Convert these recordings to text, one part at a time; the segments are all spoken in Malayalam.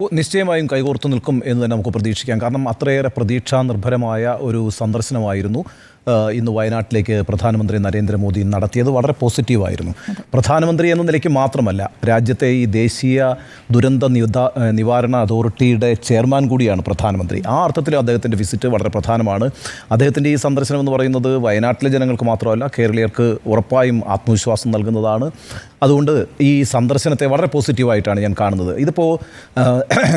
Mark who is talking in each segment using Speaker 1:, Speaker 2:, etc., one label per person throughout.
Speaker 1: നിശ്ചയമായും കൈകോർത്തു നിൽക്കും എന്ന് തന്നെ നമുക്ക് പ്രതീക്ഷിക്കാം. കാരണം അത്രയേറെ പ്രതീക്ഷാനിർഭരമായ ഒരു സന്ദർശനമായിരുന്നു ഇന്ന് വയനാട്ടിലേക്ക് പ്രധാനമന്ത്രി നരേന്ദ്രമോദി നടത്തിയത്. വളരെ പോസിറ്റീവായിരുന്നു. പ്രധാനമന്ത്രി എന്ന നിലയ്ക്ക് മാത്രമല്ല, രാജ്യത്തെ ഈ ദേശീയ ദുരന്ത നിവാരണ അതോറിറ്റിയുടെ ചെയർമാൻ കൂടിയാണ് പ്രധാനമന്ത്രി. ആ അർത്ഥത്തിൽ അദ്ദേഹത്തിൻ്റെ വിസിറ്റ് വളരെ പ്രധാനമാണ്. അദ്ദേഹത്തിൻ്റെ ഈ സന്ദർശനം എന്ന് പറയുന്നത് വയനാട്ടിലെ ജനങ്ങൾക്ക് മാത്രമല്ല, കേരളീയർക്ക് ഉറപ്പായും ആത്മവിശ്വാസം നൽകുന്നതാണ്. അതുകൊണ്ട് ഈ സന്ദർശനത്തെ വളരെ പോസിറ്റീവായിട്ടാണ് ഞാൻ കാണുന്നത്. ഇതിപ്പോൾ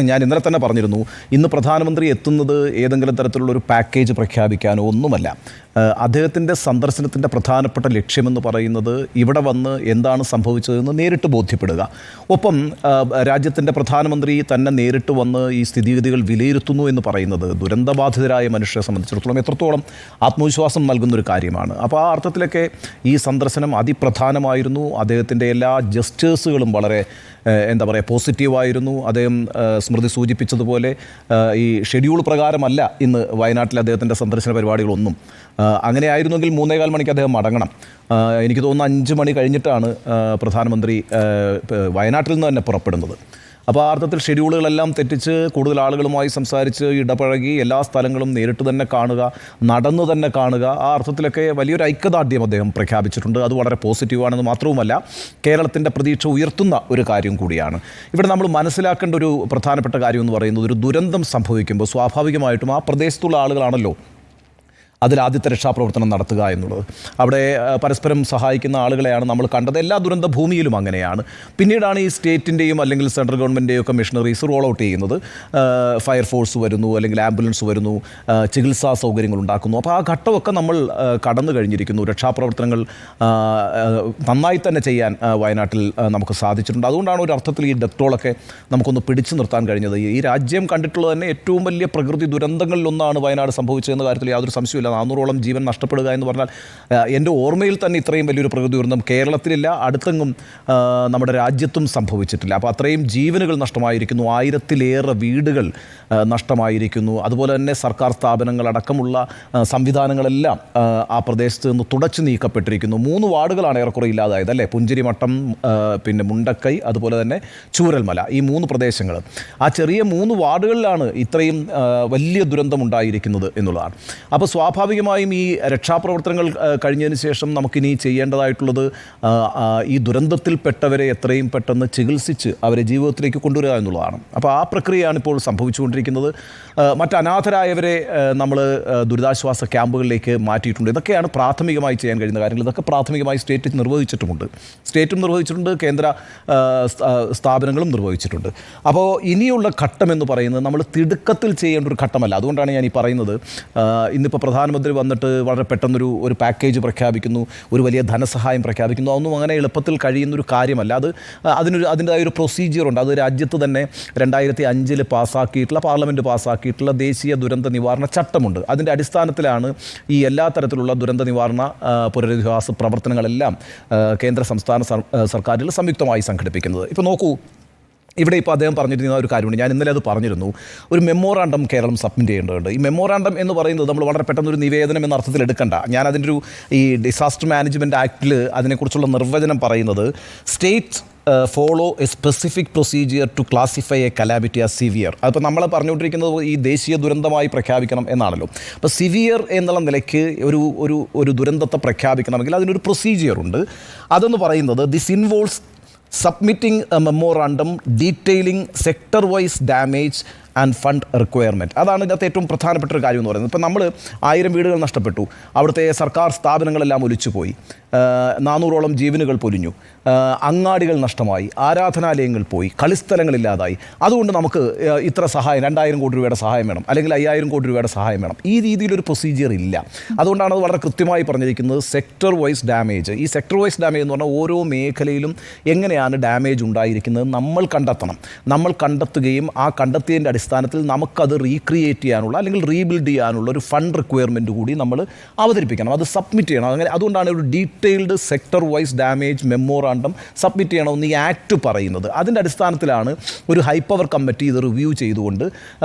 Speaker 1: ഞാൻ ഇന്നലെ തന്നെ പറഞ്ഞിരുന്നു, ഇന്ന് പ്രധാനമന്ത്രി എത്തുന്നത് ഏതെങ്കിലും തരത്തിലുള്ളൊരു പാക്കേജ് പ്രഖ്യാപിക്കാനോ ഒന്നുമല്ല. അദ്ദേഹത്തിൻ്റെ സന്ദർശനത്തിൻ്റെ പ്രധാനപ്പെട്ട ലക്ഷ്യമെന്ന് പറയുന്നത് ഇവിടെ വന്ന് എന്താണ് സംഭവിച്ചതെന്ന് നേരിട്ട് ബോധ്യപ്പെടുക. ഒപ്പം രാജ്യത്തിൻ്റെ പ്രധാനമന്ത്രി തന്നെ നേരിട്ട് വന്ന് ഈ സ്ഥിതിഗതികൾ വിലയിരുത്തുന്നു എന്ന് പറയുന്നത് ദുരന്തബാധിതരായ മനുഷ്യരെ സംബന്ധിച്ചിടത്തോളം എത്രത്തോളം ആത്മവിശ്വാസം നൽകുന്നൊരു കാര്യമാണ്. അപ്പോൾ ആ അർത്ഥത്തിലൊക്കെ ഈ സന്ദർശനം അതിപ്രധാനമായിരുന്നു. അദ്ദേഹത്തിൻ്റെ എല്ലാ ജസ്റ്റേഴ്സുകളും വളരെ പോസിറ്റീവായിരുന്നു. അദ്ദേഹം സ്മൃതി സൂചിപ്പിച്ചതുപോലെ ഈ ഷെഡ്യൂൾ പ്രകാരമല്ല ഇന്ന് വയനാട്ടിലെ അദ്ദേഹത്തിൻ്റെ സന്ദർശന പരിപാടികളൊന്നും. അങ്ങനെയായിരുന്നെങ്കിൽ 3:15 മണിക്ക് അദ്ദേഹം മടങ്ങണം. എനിക്ക് തോന്നുന്നു 5 മണി കഴിഞ്ഞിട്ടാണ് പ്രധാനമന്ത്രി വയനാട്ടിൽ നിന്ന് തന്നെ പുറപ്പെടുന്നത്. അപ്പോൾ ആ അർത്ഥത്തിൽ ഷെഡ്യൂളുകളെല്ലാം തെറ്റിച്ച് കൂടുതൽ ആളുകളുമായി സംസാരിച്ച് ഇടപഴകി എല്ലാ സ്ഥലങ്ങളും നേരിട്ട് തന്നെ കാണുക, നടന്നു തന്നെ കാണുക, ആ അർത്ഥത്തിലൊക്കെ വലിയൊരു ഐക്യദാർഢ്യം അദ്ദേഹം പ്രഖ്യാപിച്ചിട്ടുണ്ട്. അത് വളരെ പോസിറ്റീവാണെന്ന് മാത്രവുമല്ല, കേരളത്തിൻ്റെ പ്രതീക്ഷ ഉയർത്തുന്ന ഒരു കാര്യം കൂടിയാണ്. ഇവിടെ നമ്മൾ മനസ്സിലാക്കേണ്ട ഒരു പ്രധാനപ്പെട്ട കാര്യം എന്ന് പറയുന്നത്, ഒരു ദുരന്തം സംഭവിക്കുമ്പോൾ സ്വാഭാവികമായിട്ടും ആ പ്രദേശത്തുള്ള ആളുകളാണല്ലോ അതിലാദ്യത്തെ രക്ഷാപ്രവർത്തനം നടത്തുക എന്നുള്ളത്. അവിടെ പരസ്പരം സഹായിക്കുന്ന ആളുകളെയാണ് നമ്മൾ കണ്ടത്. എല്ലാ ദുരന്ത ഭൂമിയിലും അങ്ങനെയാണ്. പിന്നീടാണ് ഈ സ്റ്റേറ്റിൻ്റെയും അല്ലെങ്കിൽ സെൻട്രൽ ഗവൺമെൻറ്റിൻ്റെയും ഒക്കെ മിഷണറീസ് റോൾ ഔട്ട് ചെയ്യുന്നത്. ഫയർഫോഴ്സ് വരുന്നു, അല്ലെങ്കിൽ ആംബുലൻസ് വരുന്നു, ചികിത്സാ സൗകര്യങ്ങൾ ഉണ്ടാക്കുന്നു. അപ്പോൾ ആ ഘട്ടമൊക്കെ നമ്മൾ കടന്നു കഴിഞ്ഞിരിക്കുന്നു. രക്ഷാപ്രവർത്തനങ്ങൾ നന്നായി തന്നെ ചെയ്യാൻ വയനാട്ടിൽ നമുക്ക് സാധിച്ചിട്ടുണ്ട്. അതുകൊണ്ടാണ് ഒരു അർത്ഥത്തിൽ ഈ ഡെത്തോളൊക്കെ നമുക്കൊന്ന് പിടിച്ചു നിർത്താൻ കഴിഞ്ഞത്. ഈ രാജ്യം കണ്ടിട്ടുള്ളത് തന്നെ ഏറ്റവും വലിയ പ്രകൃതി ദുരന്തങ്ങളിലൊന്നാണ് വയനാട് സംഭവിച്ചതെന്ന കാര്യത്തിൽ യാതൊരു സംശയമില്ല. 400ഓളം ജീവൻ നഷ്ടപ്പെടുക എന്ന് പറഞ്ഞാൽ, എൻ്റെ ഓർമ്മയിൽ തന്നെ ഇത്രയും വലിയൊരു പ്രകൃതി ദുരന്തം കേരളത്തിലില്ല, അടുത്തെങ്ങും നമ്മുടെ രാജ്യത്തും സംഭവിച്ചിട്ടില്ല. അപ്പോൾ അത്രയും ജീവനുകൾ നഷ്ടമായിരിക്കുന്നു, 1000-ലേറെ വീടുകൾ നഷ്ടമായിരിക്കുന്നു. അതുപോലെ തന്നെ സർക്കാർ സ്ഥാപനങ്ങളടക്കമുള്ള സംവിധാനങ്ങളെല്ലാം ആ പ്രദേശത്ത് നിന്ന് തുടച്ചു നീക്കപ്പെട്ടിരിക്കുന്നു. 3 വാർഡുകളാണ് ഏറെക്കുറെ ഇല്ലാതായത് അല്ലേ? പുഞ്ചിരിമട്ടം, പിന്നെ മുണ്ടക്കൈ, അതുപോലെ തന്നെ ചൂരൽമല, ഈ 3 പ്രദേശങ്ങൾ. ആ ചെറിയ 3 വാർഡുകളിലാണ് ഇത്രയും വലിയ ദുരന്തമുണ്ടായിരിക്കുന്നത് എന്നുള്ളതാണ്. അപ്പോൾ സ്വാഭാവികമായും ഈ രക്ഷാപ്രവർത്തനങ്ങൾ കഴിഞ്ഞതിന് ശേഷം നമുക്കിനി ചെയ്യേണ്ടതായിട്ടുള്ളത് ഈ ദുരന്തത്തിൽപ്പെട്ടവരെ എത്രയും പെട്ടെന്ന് ചികിത്സിച്ച് അവരെ ജീവിതത്തിലേക്ക് കൊണ്ടുവരിക എന്നുള്ളതാണ്. അപ്പോൾ ആ പ്രക്രിയയാണ് ഇപ്പോൾ സംഭവിച്ചുകൊണ്ടിരിക്കുന്നത്. മറ്റനാഥരായവരെ നമ്മൾ ദുരിതാശ്വാസ ക്യാമ്പുകളിലേക്ക് മാറ്റിയിട്ടുണ്ട്. ഇതൊക്കെയാണ് പ്രാഥമികമായി ചെയ്യാൻ കഴിയുന്ന കാര്യങ്ങൾ. ഇതൊക്കെ പ്രാഥമികമായി സ്റ്റേറ്റ് നിർവഹിച്ചിട്ടുമുണ്ട്. സ്റ്റേറ്റും നിർവഹിച്ചിട്ടുണ്ട്, കേന്ദ്ര സ്ഥാപനങ്ങളും നിർവഹിച്ചിട്ടുണ്ട്. അപ്പോൾ ഇനിയുള്ള ഘട്ടം എന്ന് പറയുന്നത് നമ്മൾ തിടുക്കത്തിൽ ചെയ്യേണ്ട ഒരു ഘട്ടമല്ല. അതുകൊണ്ടാണ് ഞാൻ ഈ പറയുന്നത്, ഇന്നിപ്പോൾ പ്രധാനമന്ത്രി വന്നിട്ട് വളരെ പെട്ടെന്നൊരു പാക്കേജ് പ്രഖ്യാപിക്കുന്നു, ഒരു വലിയ ധനസഹായം പ്രഖ്യാപിക്കുന്നു. അതൊന്നും അങ്ങനെ എളുപ്പത്തിൽ കഴിയുന്നൊരു കാര്യമല്ല. അതിൻ്റെതായ ഒരു പ്രൊസീജിയറുണ്ട്. അത് രാജ്യത്ത് തന്നെ 2005 പാസ്സാക്കിയിട്ടുള്ള, പാർലമെൻറ്റ് പാസ്സാക്കിയിട്ടുള്ള ദേശീയ ദുരന്ത നിവാരണ ചട്ടമുണ്ട്. അതിൻ്റെ അടിസ്ഥാനത്തിലാണ് ഈ എല്ലാ തരത്തിലുള്ള ദുരന്ത നിവാരണ പുനരധിവാസ പ്രവർത്തനങ്ങളെല്ലാം കേന്ദ്ര സംസ്ഥാന സർക്കാരുകൾ സംയുക്തമായി സംഘടിപ്പിക്കുന്നത്. ഇപ്പോൾ നോക്കൂ, ഇവിടെ ഇപ്പോൾ അദ്ദേഹം പറഞ്ഞിരുന്ന ഒരു കാര്യമുണ്ട്. ഞാൻ ഇന്നലെ അത് പറഞ്ഞിരുന്നു. ഒരു മെമ്മോറാണ്ടം കേരളം സബ്മിറ്റ് ചെയ്യേണ്ടതുണ്ട്. ഈ മെമ്മോറാണ്ടം എന്ന് പറയുന്നത് നമ്മൾ വളരെ പെട്ടെന്നൊരു നിവേദനം എന്ന അർത്ഥത്തിൽ എടുക്കണ്ട. ഞാൻ അതിൻ്റെ ഈ ഡിസാസ്റ്റർ മാനേജ്മെൻറ്റ് ആക്ടിൽ അതിനെക്കുറിച്ചുള്ള നിർവചനം പറയുന്നത്, state follow a specific procedure to classify a calamity as severe. അതിപ്പോൾ നമ്മൾ പറഞ്ഞുകൊണ്ടിരിക്കുന്നത് ഈ ദേശീയ ദുരന്തമായി പ്രഖ്യാപിക്കണം എന്നാണല്ലോ. അപ്പോൾ സിവിയർ എന്നുള്ള നിലയ്ക്ക് ഒരു ദുരന്തത്തെ പ്രഖ്യാപിക്കണമെങ്കിൽ അതിനൊരു പ്രൊസീജിയറുണ്ട്. അതെന്ന് പറയുന്നത്, this involves submitting a memorandum detailing sector-wise damage and fund requirement. അതാണ് ഇതിനകത്ത് ഏറ്റവും പ്രധാനപ്പെട്ട ഒരു കാര്യം എന്ന് പറയുന്നത്. ഇപ്പോൾ നമ്മൾ 1000 വീടുകൾ നഷ്ടപ്പെട്ടു, അവിടുത്തെ സർക്കാർ സ്ഥാപനങ്ങളെല്ലാം ഒലിച്ചുപോയി, 400ഓളം ജീവനുകൾ പൊലിഞ്ഞു, അങ്ങാടികൾ നഷ്ടമായി, ആരാധനാലയങ്ങൾ പോയി, കളിസ്ഥലങ്ങളില്ലാതായി. അതുകൊണ്ട് നമുക്ക് ഇത്ര സഹായം, 2000 കോടി രൂപയുടെ സഹായം വേണം, അല്ലെങ്കിൽ 5000 കോടി രൂപയുടെ സഹായം വേണം. ഈ രീതിയിലൊരു പ്രൊസീജിയർ ഇല്ല. അതുകൊണ്ടാണ് അത് വളരെ കൃത്യമായി പറഞ്ഞിരിക്കുന്നത്, സെക്ടർ വൈസ് ഡാമേജ്. ഈ സെക്ടർ വൈസ് ഡാമേജ് എന്ന് പറഞ്ഞാൽ ഓരോ മേഖലയിലും എങ്ങനെയാണ് ഡാമേജ് ഉണ്ടായിരിക്കുന്നത് നമ്മൾ കണ്ടെത്തണം. നമ്മൾ കണ്ടെത്തുകയും ആ കണ്ടെത്തിയതിൻ്റെ അടിസ്ഥാനത്തിൽ നമുക്കത് റീക്രിയേറ്റ് ചെയ്യാനുള്ള അല്ലെങ്കിൽ റീബിൽഡ് ചെയ്യാനുള്ള ഒരു ഫണ്ട് റിക്വയർമെൻറ്റ് കൂടി നമ്മൾ അവതരിപ്പിക്കണം, അത് സബ്മിറ്റ് ചെയ്യണം. അങ്ങനെ അതുകൊണ്ടാണ് ഒരു detailed sector vice damage memorandum submit ചെയ്യണമെന്ന് ഈ ആക്ട് പറയുന്നത്. അതിൻ്റെ അടിസ്ഥാനത്തിലാണ് ഒരു ഹൈ പവർ കമ്മിറ്റി ഇത് റിവ്യൂ ചെയ്തുകൊണ്ട്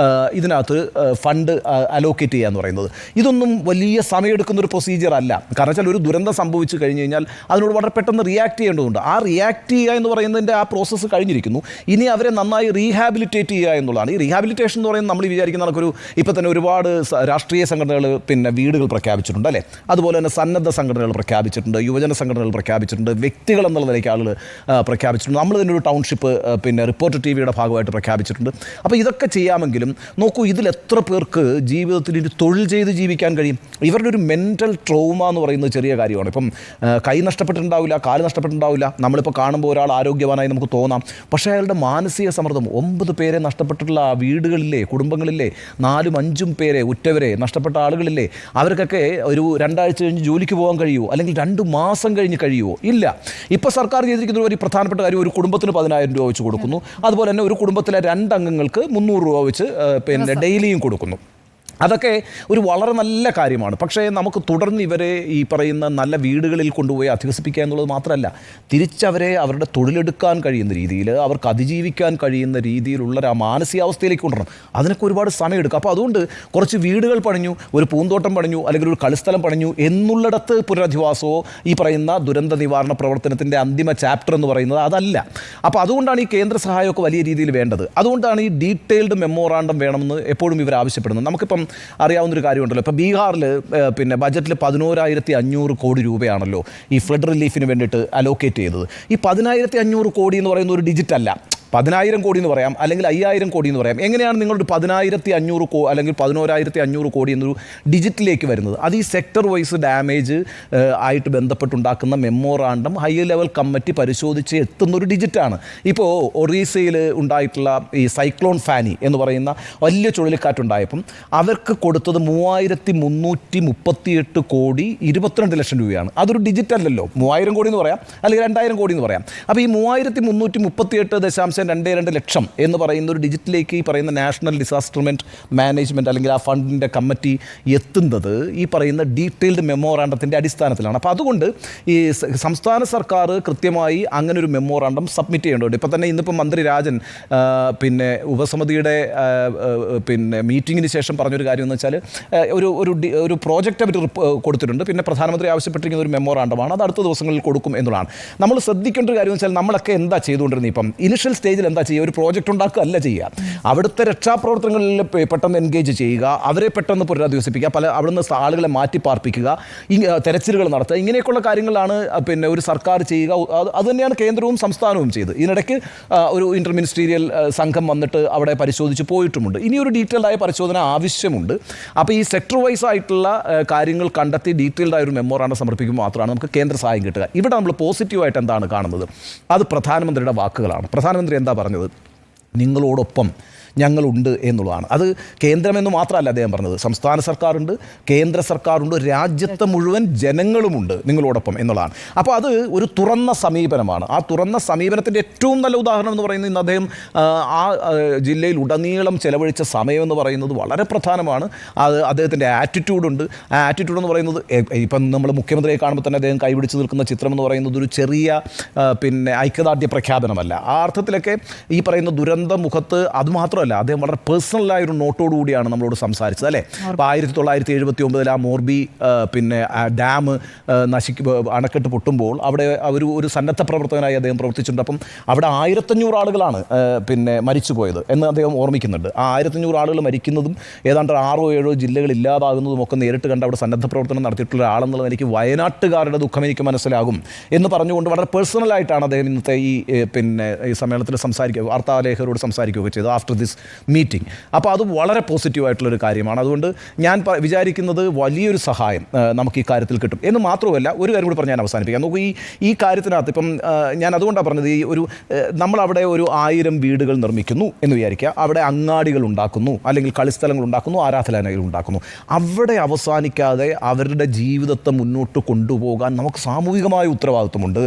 Speaker 1: ഇതിനകത്ത് ഫണ്ട് അലോക്കേറ്റ് ചെയ്യുക എന്ന് പറയുന്നത്. ഇതൊന്നും വലിയ സമയമെടുക്കുന്നൊരു പ്രൊസീജിയർ അല്ല. കാരണം വെച്ചാൽ ഒരു ദുരന്തം സംഭവിച്ചു കഴിഞ്ഞ് കഴിഞ്ഞാൽ അതിനോട് വളരെ പെട്ടെന്ന് റിയാക്ട് ചെയ്യേണ്ടതുണ്ട്. ആ റിയാക്ട് ചെയ്യുക എന്ന് പറയുന്നതിൻ്റെ ആ പ്രോസസ്സ് കഴിഞ്ഞിരിക്കുന്നു. ഇനി അവരെ നന്നായി റീഹാബിലിറ്റേറ്റ് ചെയ്യുക എന്നുള്ളതാണ്. ഈ റീഹാബിലിറ്റേഷൻ എന്ന് പറയുന്നത് നമ്മൾ വിചാരിക്കുന്ന നമുക്കൊരു ഇപ്പോൾ തന്നെ ഒരുപാട് രാഷ്ട്രീയ സംഘടനകൾ പിന്നെ വീടുകൾ പ്രഖ്യാപിച്ചിട്ടുണ്ട് അല്ലേ, അതുപോലെ തന്നെ സന്നദ്ധ സംഘടനകൾ പ്രഖ്യാപിച്ചിട്ടുണ്ട്, യുവജന സംഘടനകൾ പ്രഖ്യാപിച്ചിട്ടുണ്ട്, വ്യക്തികൾ എന്നുള്ള നിലയ്ക്ക് ആളുകൾ പ്രഖ്യാപിച്ചിട്ടുണ്ട്. നമ്മൾ തന്നെ ഒരു ടൗൺഷിപ്പ് പിന്നെ റിപ്പോർട്ടർ TV-യുടെ ഭാഗമായിട്ട് പ്രഖ്യാപിച്ചിട്ടുണ്ട്. അപ്പോൾ ഇതൊക്കെ ചെയ്യാമെങ്കിലും നോക്കൂ, ഇതിൽ എത്ര പേർക്ക് ജീവിതത്തിൽ ഒരു തൊഴിൽ ചെയ്ത് ജീവിക്കാൻ കഴിയും? ഇവരുടെ ഒരു മെൻ്റൽ ട്രോമ എന്ന് പറയുന്നത് ചെറിയ കാര്യമാണ്. ഇപ്പം കൈ നഷ്ടപ്പെട്ടിട്ടുണ്ടാവില്ല, കാല് നഷ്ടപ്പെട്ടിട്ടുണ്ടാവില്ല, നമ്മളിപ്പോൾ കാണുമ്പോൾ ഒരാൾ ആരോഗ്യവാനായി നമുക്ക് തോന്നാം. പക്ഷേ അയാളുടെ മാനസിക സമ്മർദ്ദം, 9 പേരെ നഷ്ടപ്പെട്ടിട്ടുള്ള വീടുകളില്ലേ, കുടുംബങ്ങളില്ലേ, 4-5 പേരെ ഉറ്റവരെ നഷ്ടപ്പെട്ട ആളുകളില്ലേ, അവർക്കൊക്കെ ഒരു 2 ആഴ്ച കഴിഞ്ഞ് ജോലിക്ക് പോകാൻ കഴിയുമോ, അല്ലെങ്കിൽ 2 മാസം കഴിഞ്ഞ് കഴിയുമോ? ഇല്ല. ഇപ്പോൾ സർക്കാർ ചെയ്തിരിക്കുന്ന ഒരു പ്രധാനപ്പെട്ട കാര്യം, ഒരു കുടുംബത്തിന് 10,000 രൂപ വെച്ച് കൊടുക്കുന്നു. അതുപോലെ തന്നെ ഒരു കുടുംബത്തിലെ 2 അംഗങ്ങൾക്ക് 300 രൂപ വെച്ച് പിന്നെ ഡെയിലിയും കൊടുക്കുന്നു. അതൊക്കെ ഒരു വളരെ നല്ല കാര്യമാണ്. പക്ഷേ നമുക്ക് തുടർന്ന് ഇവരെ ഈ പറയുന്ന നല്ല വീടുകളിൽ കൊണ്ടുപോയി അധിവസിപ്പിക്കുക എന്നുള്ളത് മാത്രമല്ല, തിരിച്ചവരെ അവരുടെ തൊഴിലെടുക്കാൻ കഴിയുന്ന രീതിയിൽ, അവർക്ക് അതിജീവിക്കാൻ കഴിയുന്ന രീതിയിലുള്ള ഒരു മാനസികാവസ്ഥയിലേക്ക് കൊണ്ടുവരണം. അതിനൊക്കെ ഒരുപാട് സമയമെടുക്കും. അപ്പോൾ അതുകൊണ്ട് കുറച്ച് വീടുകൾ പണിഞ്ഞു, ഒരു പൂന്തോട്ടം പണിഞ്ഞു, അല്ലെങ്കിൽ ഒരു കളിസ്ഥലം പണിഞ്ഞു എന്നുള്ളിടത്ത് പുനരധിവാസമോ ഈ പറയുന്ന ദുരന്ത നിവാരണ പ്രവർത്തനത്തിൻ്റെ അന്തിമ ചാപ്റ്റർ എന്ന് പറയുന്നത് അതല്ല. അപ്പോൾ അതുകൊണ്ടാണ് ഈ കേന്ദ്ര സഹായമൊക്കെ വലിയ രീതിയിൽ വേണ്ടത്. അതുകൊണ്ടാണ് ഈ ഡീറ്റെയിൽഡ് മെമ്മോറാണ്ടം വേണമെന്ന് എപ്പോഴും ഇവർ ആവശ്യപ്പെടുന്നത്. നമുക്കിപ്പം അറിയാവുന്നൊരു കാര്യമുണ്ടല്ലോ, ഇപ്പോൾ ബീഹാറിൽ പിന്നെ ബജറ്റിൽ 11,500 കോടി രൂപയാണല്ലോ ഈ ഫ്ലഡ് റിലീഫിന് വേണ്ടിയിട്ട് അലോക്കേറ്റ് ചെയ്തത്. ഈ 10,500 കോടി എന്ന് പറയുന്ന ഒരു ഡിജിറ്റ് അല്ല. 10,000 കോടി എന്ന് പറയാം, അല്ലെങ്കിൽ 5,000 കോടി എന്ന് പറയാം. എങ്ങനെയാണ് നിങ്ങളൊരു 10,500 അല്ലെങ്കിൽ 11,500 കോടി എന്നൊരു ഡിജിറ്റിലേക്ക് വരുന്നത്? അത് ഈ സെക്ടർ വൈസ് ഡാമേജ് ആയിട്ട് ബന്ധപ്പെട്ടുണ്ടാക്കുന്ന മെമ്മോറാണ്ടം ഹൈ ലെവൽ കമ്മിറ്റി പരിശോധിച്ച് എത്തുന്നൊരു ഡിജിറ്റാണ്. ഇപ്പോൾ ഒറീസയിൽ ഉണ്ടായിട്ടുള്ള ഈ സൈക്ലോൺ ഫാനി എന്ന് പറയുന്ന വലിയ ചുഴലിക്കാറ്റുണ്ടായപ്പം അവർക്ക് കൊടുത്തത് 3,338 കോടി 22 ലക്ഷം രൂപയാണ്. അതൊരു ഡിജിറ്റ് അല്ലല്ലോ. 3,000 കോടി എന്ന് പറയാം, അല്ലെങ്കിൽ 2,000 കോടി എന്ന് പറയാം. അപ്പോൾ ഈ 3,338.22 ലക്ഷം എന്ന് പറയുന്ന ഒരു ഡിജിറ്റിലേക്ക് ഈ പറയുന്ന നാഷണൽ ഡിസാസ്റ്റർമെൻറ്റ് മാനേജ്മെൻറ്റ് അല്ലെങ്കിൽ ആ ഫണ്ടിൻ്റെ കമ്മിറ്റി എത്തുന്നത് ഈ പറയുന്ന ഡീറ്റെയിൽഡ് മെമ്മോറാണ്ടത്തിൻ്റെ അടിസ്ഥാനത്തിലാണ്. അപ്പോൾ അതുകൊണ്ട് ഈ സംസ്ഥാന സർക്കാർ കൃത്യമായി അങ്ങനെ ഒരു മെമ്മോറാണ്ടം സബ്മിറ്റ് ചെയ്യേണ്ടതുണ്ട്. ഇപ്പോൾ തന്നെ ഇന്നിപ്പോൾ മന്ത്രി രാജൻ പിന്നെ ഉപസമിതിയുടെ പിന്നെ മീറ്റിങ്ങിന് ശേഷം പറഞ്ഞൊരു കാര്യം എന്ന് വെച്ചാൽ ഒരു പ്രോജക്റ്റ് അവർ കൊടുത്തിട്ടുണ്ട്. പിന്നെ പ്രധാനമന്ത്രി ആവശ്യപ്പെട്ടിരിക്കുന്ന ഒരു മെമ്മോറാണ്ടമാണ്, അത് അടുത്ത ദിവസങ്ങളിൽ കൊടുക്കും എന്നുള്ളതാണ്. നമ്മൾ ശ്രദ്ധിക്കേണ്ട ഒരു കാര്യം എന്ന് വെച്ചാൽ നമ്മളൊക്കെ എന്താ ചെയ്തുകൊണ്ടിരുന്നത്? ഇപ്പം ഇനിഷ്യൽ സ്റ്റേജിൽ എന്താ ചെയ്യുക? ഒരു പ്രോജക്റ്റ് ഉണ്ടാക്കുക അല്ല ചെയ്യുക. അവിടുത്തെ രക്ഷാപ്രവർത്തനങ്ങളിൽ പെട്ടെന്ന് എൻഗേജ് ചെയ്യുക, അവരെ പെട്ടെന്ന് പുനരധിവസിപ്പിക്കുക, അവിടുന്ന് ആളുകളെ മാറ്റി പാർപ്പിക്കുക, തെരച്ചിലുകൾ നടത്തുക, ഇങ്ങനെയൊക്കെയുള്ള കാര്യങ്ങളാണ് പിന്നെ ഒരു സർക്കാർ ചെയ്യുക. അത് തന്നെയാണ് കേന്ദ്രവും സംസ്ഥാനവും ചെയ്ത്. ഇതിനിടയ്ക്ക് ഒരു ഇൻ്റർ മിനിസ്റ്റീരിയൽ സംഘം വന്നിട്ട് അവിടെ പരിശോധിച്ച് പോയിട്ടുമുണ്ട്. ഇനിയൊരു ഡീറ്റെയിൽഡായ പരിശോധന ആവശ്യമുണ്ട്. അപ്പോൾ ഈ സെക്ടർ വൈസ് ആയിട്ടുള്ള കാര്യങ്ങൾ കണ്ടെത്തി ഡീറ്റെയിൽഡായ ഒരു മെമ്മോറാണ്ടം സമർപ്പിക്കുമ്പോൾ മാത്രമാണ് നമുക്ക് കേന്ദ്ര സഹായം കിട്ടുക. ഇവിടെ നമ്മൾ പോസിറ്റീവായിട്ട് എന്താണ് കാണുന്നത്? അത് പ്രധാനമന്ത്രിയുടെ വാക്കുകളാണ്. പ്രധാനമന്ത്രി എന്താ പറഞ്ഞത്? നിങ്ങളോടൊപ്പം ഞങ്ങളുണ്ട് എന്നുള്ളതാണ്. അത് കേന്ദ്രമെന്ന് മാത്രമല്ല അദ്ദേഹം പറഞ്ഞത്, സംസ്ഥാന സർക്കാരുണ്ട്, കേന്ദ്ര സർക്കാരുണ്ട്, രാജ്യത്തെ മുഴുവൻ ജനങ്ങളുമുണ്ട് നിങ്ങളോടൊപ്പം എന്നുള്ളതാണ്. അപ്പോൾ അത് ഒരു തുറന്ന സമീപനമാണ്. ആ തുറന്ന സമീപനത്തിൻ്റെ ഏറ്റവും നല്ല ഉദാഹരണം എന്ന് പറയുന്നത് ഇന്ന് അദ്ദേഹം ആ ജില്ലയിൽ ഉടനീളം ചെലവഴിച്ച സമയം എന്ന് പറയുന്നത് വളരെ പ്രധാനമാണ്. അത് അദ്ദേഹത്തിൻ്റെ ആറ്റിറ്റ്യൂഡുണ്ട്. ആ ആറ്റിറ്റ്യൂഡ് എന്ന് പറയുന്നത് ഇപ്പം നമ്മൾ മുഖ്യമന്ത്രിയെ കാണുമ്പോൾ തന്നെ അദ്ദേഹം കൈപിടിച്ച് നിൽക്കുന്ന ചിത്രം എന്ന് പറയുന്നത് ഒരു ചെറിയ പിന്നെ ഐക്യദാർഢ്യ പ്രഖ്യാപനമല്ല. ആ അർത്ഥത്തിലൊക്കെ ഈ പറയുന്ന ദുരന്ത മുഖത്ത് അതുമാത്രമല്ല, അദ്ദേഹം വളരെ പേഴ്സണലായ ഒരു നോട്ടോടു കൂടിയാണ് നമ്മളോട് സംസാരിച്ചത് അല്ലേ. അപ്പോൾ 1979 ആ മോർബി പിന്നെ ഡാം അണക്കെട്ട് പൊട്ടുമ്പോൾ അവിടെ ഒരു സന്നദ്ധ പ്രവർത്തകനായി അദ്ദേഹം പ്രവർത്തിച്ചിട്ടുണ്ട്. അപ്പം അവിടെ 1,500 ആളുകളാണ് പിന്നെ മരിച്ചുപോയത് എന്ന് അദ്ദേഹം ഓർമ്മിക്കുന്നുണ്ട്. ആ 1,500 ആളുകൾ മരിക്കുന്നതും ഏതാണ്ട് 6 or 7 ജില്ലകൾ ഇല്ലാതാകുന്നതും ഒക്കെ നേരിട്ട് കണ്ട് അവിടെ സന്നദ്ധ പ്രവർത്തനം നടത്തിയിട്ടുള്ള ആളെന്നുള്ളത് എനിക്ക് വയനാട്ടുകാരുടെ ദുഃഖം എനിക്ക് മനസ്സിലാകും എന്ന് പറഞ്ഞുകൊണ്ട് വളരെ പേഴ്സണലായിട്ടാണ് അദ്ദേഹം ഇന്നത്തെ ഈ പിന്നെ ഈ സമ്മേളനത്തിൽ സംസാരിക്കുക, വാർത്താലേഖകരോട് സംസാരിക്കുകയൊക്കെ ചെയ്തു ആഫ്റ്റർ ദിസ് മീറ്റിംഗ്. അപ്പോൾ അത് വളരെ പോസിറ്റീവായിട്ടുള്ളൊരു കാര്യമാണ്. അതുകൊണ്ട് ഞാൻ വിചാരിക്കുന്നത് വലിയൊരു സഹായം നമുക്ക് ഈ കാര്യത്തിൽ കിട്ടും എന്ന് മാത്രമല്ല, ഒരു കാര്യം കൂടി പറഞ്ഞ് ഞാൻ അവസാനിപ്പിക്കാം. നമുക്ക് ഈ കാര്യത്തിനകത്ത് ഇപ്പം ഞാൻ അതുകൊണ്ടാണ് പറഞ്ഞത്, ഈ നമ്മളവിടെ ഒരു 1000 വീടുകൾ നിർമ്മിക്കുന്നു എന്ന് വിചാരിക്കുക, അവിടെ അങ്ങാടികൾ ഉണ്ടാക്കുന്നു, അല്ലെങ്കിൽ കളിസ്ഥലങ്ങൾ ഉണ്ടാക്കുന്നു, ആരാധനാലയങ്ങൾ ഉണ്ടാക്കുന്നു. അവിടെ അവസാനിക്കാതെ അവരുടെ ജീവിതത്തെ മുന്നോട്ട് കൊണ്ടുപോകാൻ നമുക്ക് സാമൂഹികമായ ഉത്തരവാദിത്വമുണ്ട്.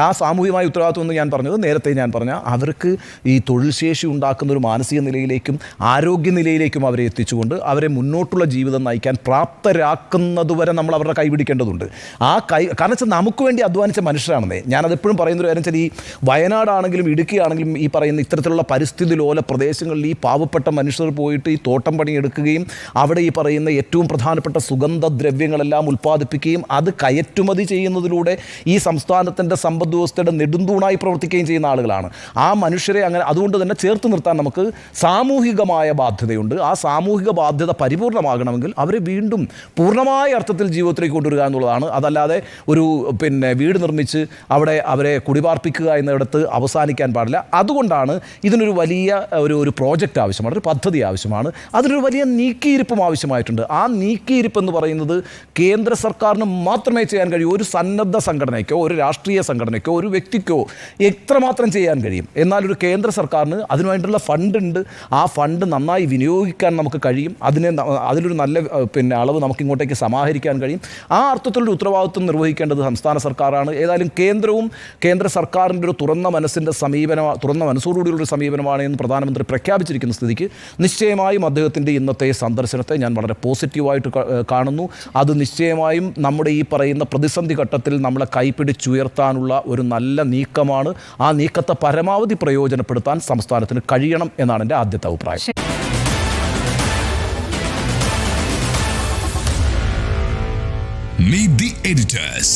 Speaker 1: ആ സാമൂഹികമായ ഉത്തരവാദിത്വം എന്ന് ഞാൻ പറഞ്ഞത് നേരത്തെ ഞാൻ പറഞ്ഞ അവർക്ക് ഈ തൊഴിൽ ശേഷി ഉണ്ടാക്കുന്ന ഒരു മാനസിക നിലയിലേക്കും ആരോഗ്യ നിലയിലേക്കും അവരെ എത്തിച്ചുകൊണ്ട് അവരെ മുന്നോട്ടുള്ള ജീവിതം നയിക്കാൻ പ്രാപ്തരാക്കുന്നതുവരെ നമ്മൾ അവരുടെ കൈപിടിക്കേണ്ടതുണ്ട്. കാരണം വെച്ചാൽ നമുക്ക് വേണ്ടി അധ്വാനിച്ച മനുഷ്യരാണെന്നേ. ഞാനതെപ്പോഴും പറയുന്നൊരു കാര്യം വെച്ചാൽ ഈ വയനാടാണെങ്കിലും ഇടുക്കിയാണെങ്കിലും ഈ പറയുന്ന ഇത്തരത്തിലുള്ള പരിസ്ഥിതി ലോല പ്രദേശങ്ങളിൽ ഈ പാവപ്പെട്ട മനുഷ്യർ പോയിട്ട് ഈ തോട്ടം പണിയെടുക്കുകയും അവിടെ ഈ പറയുന്ന ഏറ്റവും പ്രധാനപ്പെട്ട സുഗന്ധദ്രവ്യങ്ങളെല്ലാം ഉൽപ്പാദിപ്പിക്കുകയും അത് കയറ്റുമതി ചെയ്യുന്നതിലൂടെ ഈ സംസ്ഥാനത്തിൻ്റെ സമ്പദ് വ്യവസ്ഥയുടെ നെടുന്തൂണായി പ്രവർത്തിക്കുകയും ചെയ്യുന്ന ആളുകളാണ്. ആ മനുഷ്യരെ അങ്ങനെ അതുകൊണ്ട് തന്നെ ചേർത്ത് നിർത്താൻ നമുക്ക് സാമൂഹികമായ ബാധ്യതയുണ്ട്. ആ സാമൂഹിക ബാധ്യത പരിപൂർണമാകണമെങ്കിൽ അവരെ വീണ്ടും പൂർണ്ണമായ അർത്ഥത്തിൽ ജീവിതത്തിലേക്ക് കൊണ്ടുവരിക എന്നുള്ളതാണ്. അതല്ലാതെ ഒരു വീട് നിർമ്മിച്ച് അവിടെ അവരെ കുടിപാർപ്പിക്കുക എന്നിടത്ത് അവസാനിക്കാൻ പാടില്ല. അതുകൊണ്ടാണ് ഇതിനൊരു വലിയ ഒരു പ്രോജക്റ്റ് ആവശ്യമാണ്, ഒരു പദ്ധതി ആവശ്യമാണ്. അതിനൊരു വലിയ നീക്കിയിരിപ്പും ആവശ്യമായിട്ടുണ്ട്. ആ നീക്കിയിരിപ്പ് എന്ന് പറയുന്നത് കേന്ദ്ര സർക്കാരിന് മാത്രമേ ചെയ്യാൻ കഴിയൂ. ഒരു സന്നദ്ധ സംഘടനയ്ക്കോ ഒരു രാഷ്ട്രീയ സംഘടനയ്ക്കോ ഒരു വ്യക്തിക്കോ എത്രമാത്രം ചെയ്യാൻ കഴിയും. എന്നാൽ ഒരു കേന്ദ്ര സർക്കാരിന് അതിനുവേണ്ടിയുള്ള ഫണ്ടുണ്ട്. ആ ഫണ്ട് നന്നായി വിനിയോഗിക്കാൻ നമുക്ക് കഴിയും. അതിലൊരു നല്ല അളവ് നമുക്ക് ഇങ്ങോട്ടേക്ക് സമാഹരിക്കാൻ കഴിയും. ആ അർത്ഥത്തിലൊരു ഉത്തരവാദിത്വം നിർവഹിക്കേണ്ടത് സംസ്ഥാന സർക്കാരാണ്. ഏതായാലും കേന്ദ്രവും കേന്ദ്ര സർക്കാരിൻ്റെ ഒരു തുറന്ന മനസ്സോടുകൂടിയുള്ളൊരു സമീപനമാണ് എന്ന് പ്രധാനമന്ത്രി പ്രഖ്യാപിച്ചിരിക്കുന്ന സ്ഥിതിക്ക് നിശ്ചയമായും അദ്ദേഹത്തിൻ്റെ ഇന്നത്തെ സന്ദർശനത്തെ ഞാൻ വളരെ പോസിറ്റീവായിട്ട് കാണുന്നു. അത് നിശ്ചയമായും നമ്മുടെ ഈ പറയുന്ന പ്രതിസന്ധി ഘട്ടത്തിൽ നമ്മളെ കൈപിടിച്ചുയർത്താനുള്ള ഒരു നല്ല നീക്കമാണ്. ആ നീക്കത്തെ പരമാവധി പ്രയോജനപ്പെടുത്താൻ സംസ്ഥാനത്തിന് കഴിയണം എന്നാണ് എൻ്റെ ആദ്യത്തെ അഭിപ്രായം.
Speaker 2: Meet the editors.